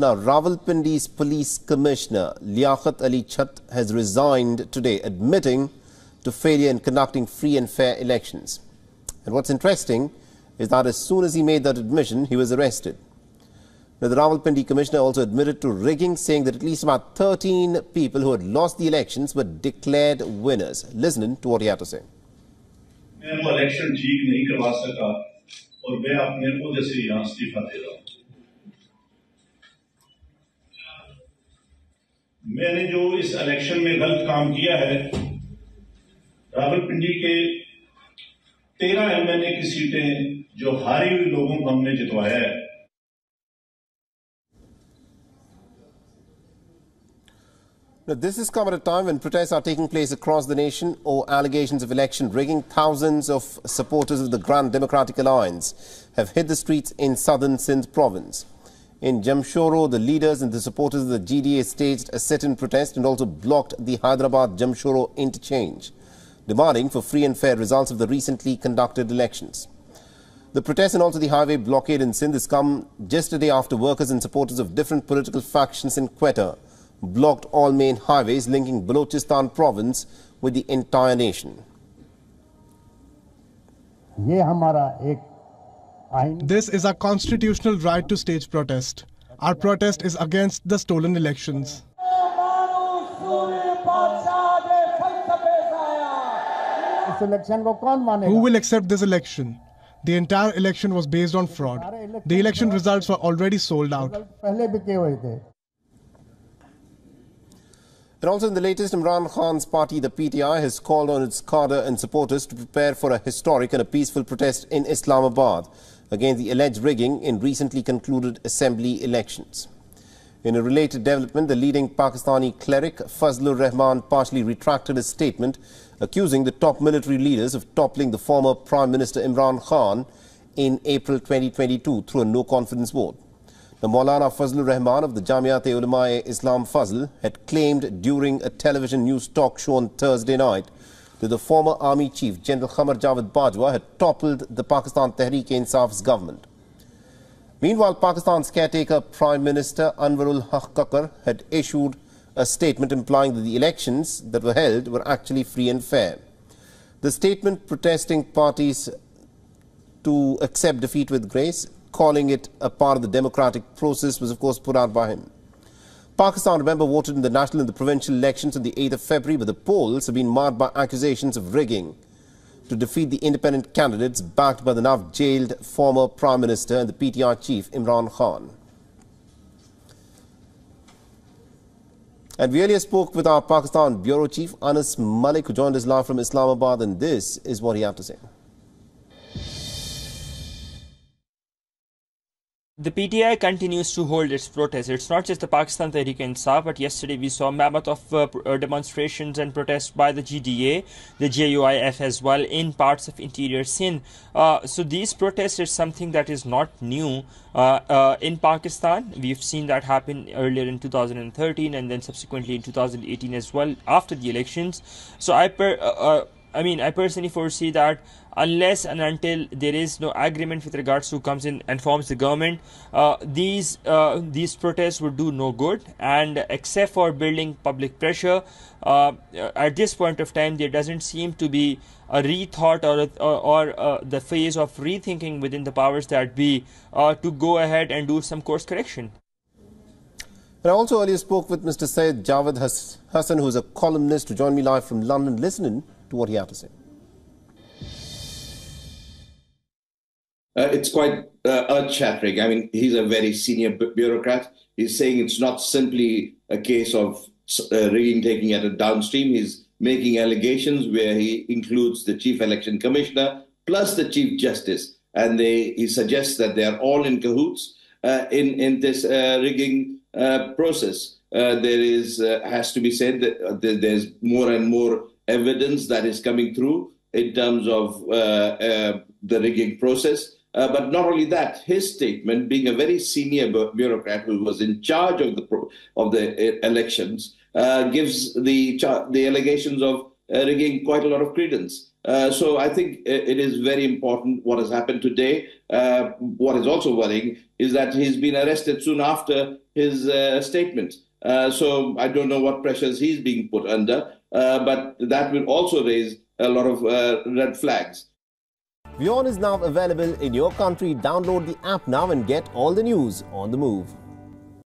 Now, Rawalpindi's police commissioner, Liaquat Ali Chhat, has resigned today, admitting to failure in conducting free and fair elections. And what's interesting is that as soon as he made that admission, he was arrested. Now, the Rawalpindi commissioner also admitted to rigging, saying that at least about 13 people who had lost the elections were declared winners. Listen to what he had to say. मैं वो election ठीक नहीं करवा सका और मैं अपने ओहदे से यहाँ इस्तीफा दे रहा हूँ। मैंने जो इस इलेक्शन में गलत काम किया है, रावलपिंडी के 13 एमएलए की सीटें जो हारी हुई लोगों को हमने जितवाया है। Now, this has come at a time when protests are taking place across the nation over allegations of election rigging. Thousands of supporters of the Grand Democratic Alliance have hit the streets in southern Sindh province. In Jamshoro, the leaders and the supporters of the GDA staged a sit-in protest and also blocked the Hyderabad-Jamshoro interchange, demanding for free and fair results of the recently conducted elections. The protest and also the highway blockade in Sindh has come just a day after workers and supporters of different political factions in Quetta blocked all main highways linking Balochistan province with the entire nation. This is our constitutional right to stage protest. Our protest is against the stolen elections. Who will accept this election? The entire election was based on fraud. The election results were already sold out. And also in the latest, Imran Khan's party, the PTI, has called on its cadre and supporters to prepare for a historic and a peaceful protest in Islamabad against the alleged rigging in recently concluded assembly elections. In a related development, the leading Pakistani cleric Fazlur Rahman partially retracted his statement accusing the top military leaders of toppling the former Prime Minister Imran Khan in April 2022 through a no-confidence vote. The Maulana Fazlur Rahman of the Jamiat-e-Ulama-e-Islam Fazl had claimed during a television news talk show on Thursday night that the former army chief, General Qamar Javed Bajwa, had toppled the Pakistan Tehreek-e-Insaf's government. Meanwhile, Pakistan's caretaker Prime Minister Anwarul Haq Kakar had issued a statement implying that the elections that were held were actually free and fair. The statement protesting parties to accept defeat with grace, calling it a part of the democratic process, was of course put out by him. Pakistan, remember, voted in the national and the provincial elections on the 8th of February, but the polls have been marred by accusations of rigging to defeat the independent candidates backed by the now jailed former Prime Minister and the PTI chief Imran Khan. And we earlier spoke with our Pakistan Bureau Chief Anas Malik, who joined us live from Islamabad, and this is what he had to say. The PTI continues to hold its protest. It's not just the Pakistan Tehreek-e-Insaf, but yesterday we saw a mammoth of demonstrations and protests by the GDA, the JUIF as well, in parts of interior Sindh. So these protests is something that is not new in Pakistan. We've seen that happen earlier in 2013 and then subsequently in 2018 as well after the elections. So I personally foresee that unless and until there is no agreement with regards to who comes in and forms the government, these protests would do no good, and except for building public pressure, at this point of time there doesn't seem to be a rethought or the phase of rethinking within the powers that be to go ahead and do some course correction. I also earlier spoke with Mr. Syed Javed Hassan, who is a columnist, to join me live from London. Listening to what he had to say. It's quite earth-shattering. I mean, he's a very senior bureaucrat. He's saying it's not simply a case of rigging taking at a downstream. He's making allegations where he includes the chief election commissioner plus the chief justice. And he suggests that they are all in cahoots in this rigging process. Has to be said that there's more and more evidence that is coming through in terms of the rigging process. But not only that, his statement, being a very senior bureaucrat who was in charge of the elections, gives the allegations of rigging quite a lot of credence. So I think it is very important what has happened today. What is also worrying is that he's been arrested soon after his statement. So I don't know what pressures he's being put under, but that will also raise a lot of red flags. WION is now available in your country. Download the app now and get all the news on the move.